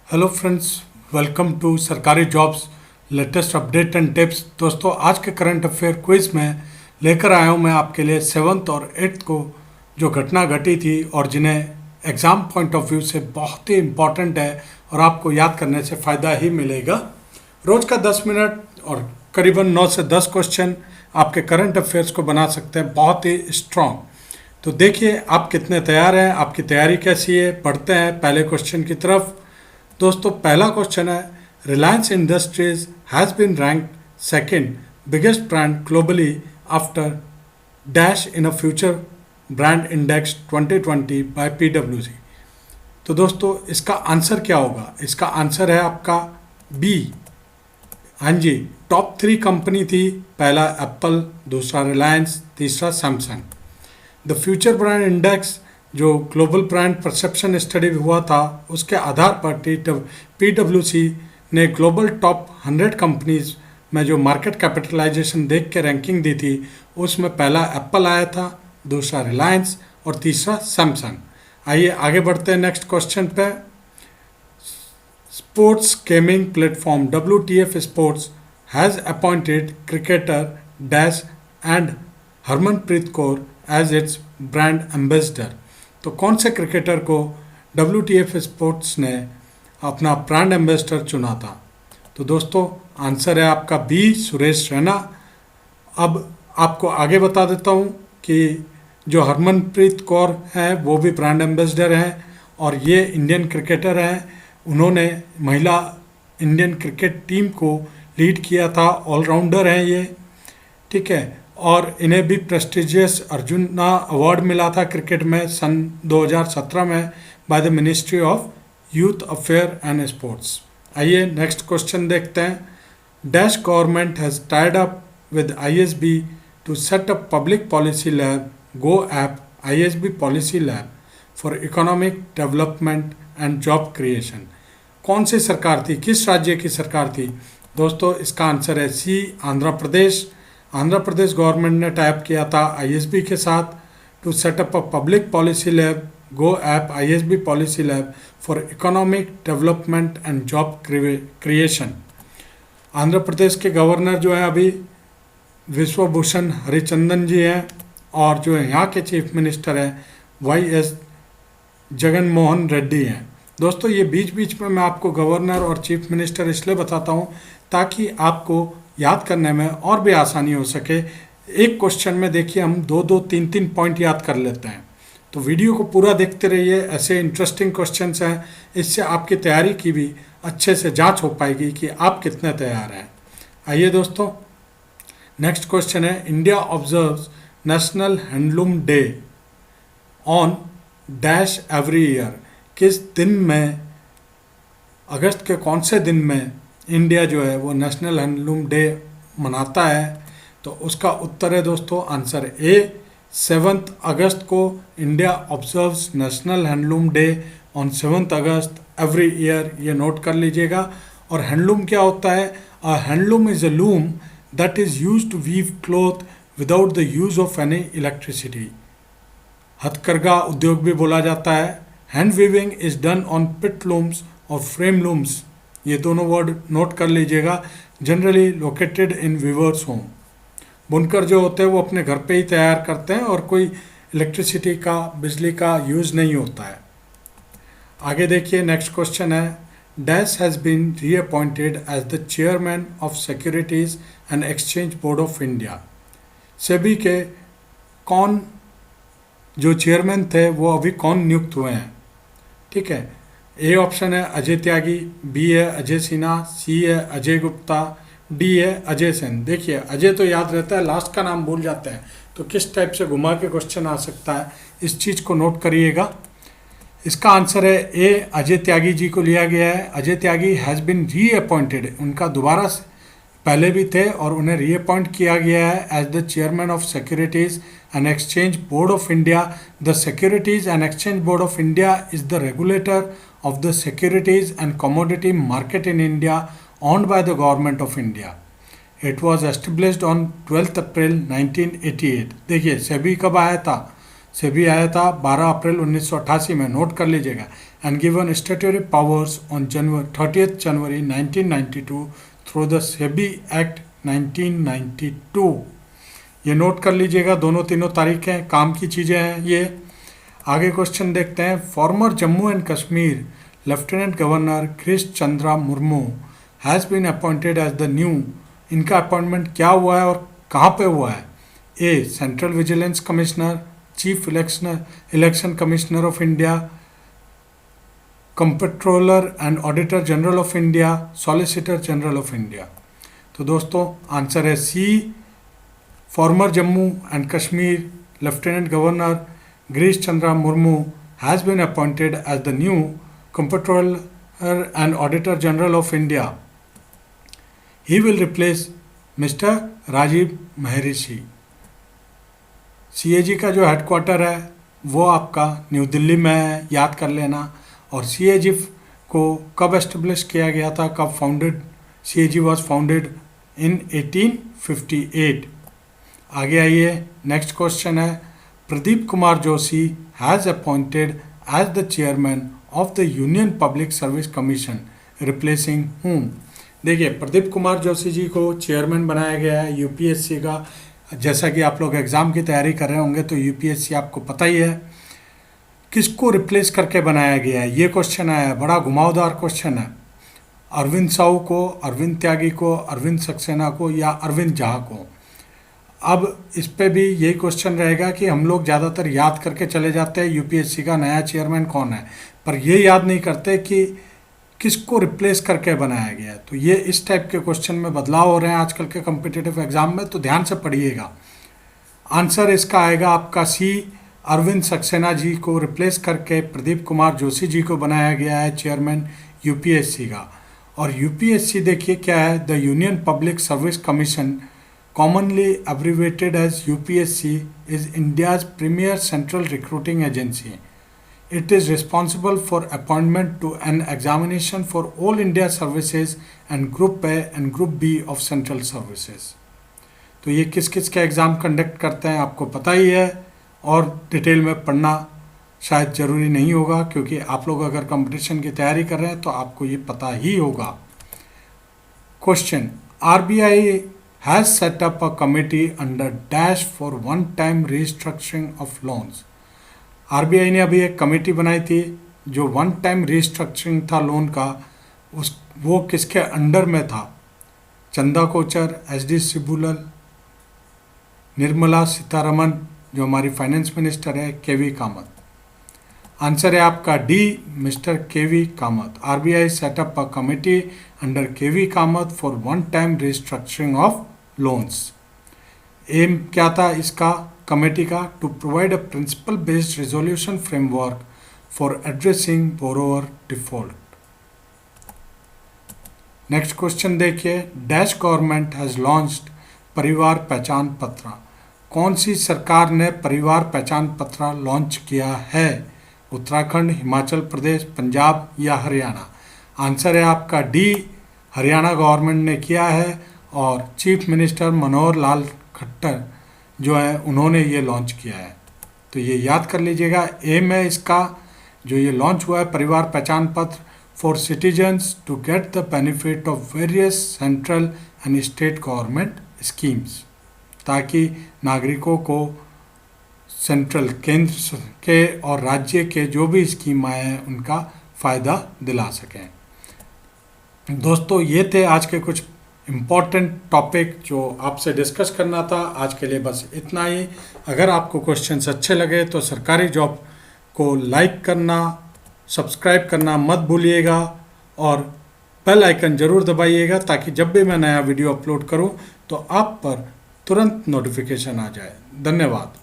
Hello friends, welcome to सरकारी jobs latest update and tips. दोस्तों, आज के करंट अफेयर क्विज में लेकर आया हूँ मैं आपके लिए 7th और 8th को जो घटना घटी थी और जिन्हें एग्ज़ाम पॉइंट ऑफ व्यू से बहुत ही इम्पॉर्टेंट है और आपको याद करने से फ़ायदा ही मिलेगा। रोज़ का 10 मिनट और करीबन 9 से 10 क्वेश्चन आपके करंट अफेयर्स को बना सकते हैं बहुत ही स्ट्रॉन्ग। तो देखिए आप कितने तैयार हैं, आपकी तैयारी कैसी है। पढ़ते हैं पहले क्वेश्चन की तरफ। दोस्तों, पहला क्वेश्चन है, Reliance Industries has been ranked second biggest brand globally after dash in a future brand index 2020 by PwC। तो दोस्तों, इसका आंसर क्या होगा? इसका आंसर है आपका बी। हाँ जी, टॉप 3 कंपनी थी। पहला एप्पल, दूसरा रिलायंस, तीसरा Samsung. The future brand index जो ग्लोबल ब्रांड परसेप्शन स्टडी हुआ था, उसके आधार पर PwC ने ग्लोबल टॉप 100 कंपनीज में जो मार्केट कैपिटलाइजेशन देख के रैंकिंग दी थी, उसमें पहला एप्पल आया था, दूसरा रिलायंस और तीसरा सैमसंग। आइए आगे बढ़ते हैं नेक्स्ट क्वेश्चन पे। Sports gaming platform WTF sports has appointed cricketer dash and Harmanpreet Kaur as its brand ambassador. तो कौन से क्रिकेटर को WTF स्पोर्ट्स ने अपना ब्रांड एम्बेसडर चुना था? तो दोस्तों, आंसर है आपका बी, सुरेश रैना। अब आपको आगे बता देता हूँ कि जो हरमनप्रीत कौर हैं वो भी ब्रांड एम्बेसडर हैं और ये इंडियन क्रिकेटर हैं। उन्होंने महिला इंडियन क्रिकेट टीम को लीड किया था, ऑलराउंडर हैं ये, ठीक है। और इन्हें भी प्रेस्टिजियस अर्जुना अवार्ड मिला था क्रिकेट में सन 2017 में by the ministry of youth affair and sports. आइए नेक्स्ट क्वेश्चन देखते हैं। Dash government has tied up with ISB to set up public policy lab go app ISB policy lab for economic development and job creation. कौन सी सरकार थी, किस राज्य की सरकार थी? दोस्तों, इसका आंसर है सी, आंध्र प्रदेश। आंध्र प्रदेश गवर्नमेंट ने टाइप किया था ISB के साथ to set up a public policy lab go app ISB policy lab for economic development and job creation. Andhra Pradesh के गवर्नर जो हैं अभी विश्वभूषण हरिचंदन जी हैं और जो है यहाँ के चीफ मिनिस्टर हैं YS जगन मोहन रेड्डी हैं। दोस्तों, ये बीच बीच में मैं आपको गवर्नर और चीफ मिनिस्टर इसलिए बताता हूँ ताकि आपको याद करने में और भी आसानी हो सके। एक क्वेश्चन में देखिए हम 2-2, 3-3 पॉइंट याद कर लेते हैं। तो वीडियो को पूरा देखते रहिए, ऐसे इंटरेस्टिंग क्वेश्चंस हैं। इससे आपकी तैयारी की भी अच्छे से जांच हो पाएगी कि आप कितने तैयार हैं। आइए दोस्तों, नेक्स्ट क्वेश्चन है, India observes national handloom day on dash every year. किस दिन में, अगस्त के कौन से दिन में इंडिया जो है वो नेशनल हैंडलूम डे मनाता है? तो उसका उत्तर है दोस्तों, आंसर ए, 7 अगस्त को India observes national handloom day on 7 August every year. ये नोट कर लीजिएगा। और हैंडलूम क्या होता है? A handloom is a loom that is use to weave cloth without the use of any electricity. हथकरघा उद्योग भी बोला जाता है। Hand weaving is done on pit looms और फ्रेम लूम्स। ये दोनों वर्ड नोट कर लीजिएगा। Generally located in weavers home. बुनकर जो होते हैं वो अपने घर पे ही तैयार करते हैं और कोई इलेक्ट्रिसिटी का, बिजली का यूज़ नहीं होता है। आगे देखिए, नेक्स्ट क्वेश्चन है, dash has been reappointed as the chairman of securities and exchange board of India. SEBI के कौन जो चेयरमैन थे वो अभी कौन नियुक्त हुए हैं? ठीक है, ए ऑप्शन है अजय त्यागी, बी है अजय सिन्हा, सी है अजय गुप्ता, डी है अजय सेन। देखिए, अजय तो याद रहता है, लास्ट का नाम भूल जाते हैं, तो किस टाइप से घुमा के क्वेश्चन आ सकता है, इस चीज़ को नोट करिएगा। इसका आंसर है ए, अजय त्यागी जी को लिया गया है। Ajay Tyagi has been reappointed, उनका दोबारा पहले भी थे और उन्हें रीअपॉइंट किया गया है as the chairman of securities and exchange board of India. The securities and exchange board of India is the regulator of the securities and commodity market in India owned by the government of India. It was established on 12th April 1988. देखिए, सेबी कब आया था? सेबी आया था 12 अप्रैल 1988 में, note कर लीजिएगा, and given statutory powers on 30 January 1992 through the SEBI act 1992। ये नोट कर लीजिएगा, दोनों तीनों तारीखें काम की चीज़ें हैं ये। आगे क्वेश्चन देखते हैं। Former Jammu and Kashmir lieutenant governor Girish Chandra Murmu has been appointed as the new, इनका अपॉइंटमेंट क्या हुआ है और कहाँ पे हुआ है? A central vigilance commissioner, chief election commissioner of India, controller and auditor general of India, solicitor general of India. तो दोस्तों आंसर है C, former Jammu and Kashmir lieutenant governor Girish Chandra Murmu has been appointed as the new controller and auditor general of India. He will replace mister Rajiv Mehrishi. CAG का जो headquarter है वो आपका new Delhi में है, याद कर लेना। और सीएजी को कब एस्टेब्लिश किया गया था, कब founded? CAG was founded in 1858। आगे आइए, नेक्स्ट क्वेश्चन है। Pradeep Kumar Joshi has appointed as the chairman of the union public service commission replacing whom. देखिए, प्रदीप कुमार जोशी जी को चेयरमैन बनाया गया है यूपीएससी का। जैसा कि आप लोग एग्ज़ाम की तैयारी कर रहे होंगे तो यूपीएससी आपको पता ही है। किसको रिप्लेस करके बनाया गया है, ये क्वेश्चन आया है, बड़ा घुमावदार क्वेश्चन है। अरविंद साहू को, अरविंद त्यागी को, अरविंद सक्सेना को या अरविंद झा को? अब इस पे भी यही क्वेश्चन रहेगा कि हम लोग ज़्यादातर याद करके चले जाते हैं यूपीएससी का नया चेयरमैन कौन है, पर ये याद नहीं करते कि किसको रिप्लेस करके बनाया गया है। तो ये इस टाइप के क्वेश्चन में बदलाव हो रहे हैं आजकल के कॉम्पिटिटिव एग्जाम में, तो ध्यान से पढ़िएगा। आंसर इसका आएगा आपका सी, अरविंद सक्सेना जी को रिप्लेस करके प्रदीप कुमार जोशी जी को बनाया गया है चेयरमैन यूपीएससी का। और यूपीएससी देखिए क्या है, the union public service commission, commonly abbreviated as UPSC, is India's premier central recruiting agency. It is responsible for appointment to an examination for all India services and Group A and Group B of Central Services। तो ये किस किस के exam conduct करते हैं आपको पता ही है, और डिटेल में पढ़ना शायद ज़रूरी नहीं होगा, क्योंकि आप लोग अगर कंपटीशन की तैयारी कर रहे हैं तो आपको ये पता ही होगा। Question, RBI has set up a committee under dash for one-time restructuring of loans। RBI ने अभी एक कमेटी बनाई थी जो वन टाइम रिस्ट्रक्चरिंग था लोन का, वो किसके अंडर में था? चंदा कोचर, एसडी सिबुलल, निर्मला सीतारमन जो हमारी फाइनेंस मिनिस्टर है, केवी कामत। आंसर है आपका D, mister KV Kamath. RBI setup a committee under KV Kamath for one time restructuring of loans. Aim क्या था इसका कमेटी का? To provide a principle based resolution framework for addressing borrower default. Next question देखिए, dash government has launched Parivar Pehchan पत्र। कौन सी सरकार ने परिवार पहचान पत्र लॉन्च किया है? उत्तराखंड, हिमाचल प्रदेश, पंजाब या हरियाणा? आंसर है आपका डी, हरियाणा गवर्नमेंट ने किया है, और चीफ मिनिस्टर मनोहर लाल खट्टर जो है उन्होंने ये लॉन्च किया है। तो ये याद कर लीजिएगा। एम है इसका जो ये लॉन्च हुआ है Parivar Pehchan Patra for citizens to get the benefit of various central and state government schemes, ताकि नागरिकों को सेंट्रल केंद्र के और राज्य के जो भी स्कीम आए हैं उनका फ़ायदा दिला सकें। दोस्तों ये थे आज के कुछ इम्पॉर्टेंट टॉपिक जो आपसे डिस्कस करना था। आज के लिए बस इतना ही। अगर आपको क्वेश्चंस अच्छे लगे तो सरकारी जॉब को लाइक करना, सब्सक्राइब करना मत भूलिएगा, और बेल आइकन ज़रूर दबाइएगा ताकि जब भी मैं नया वीडियो अपलोड करूं तो आप पर तुरंत नोटिफिकेशन आ जाए। धन्यवाद।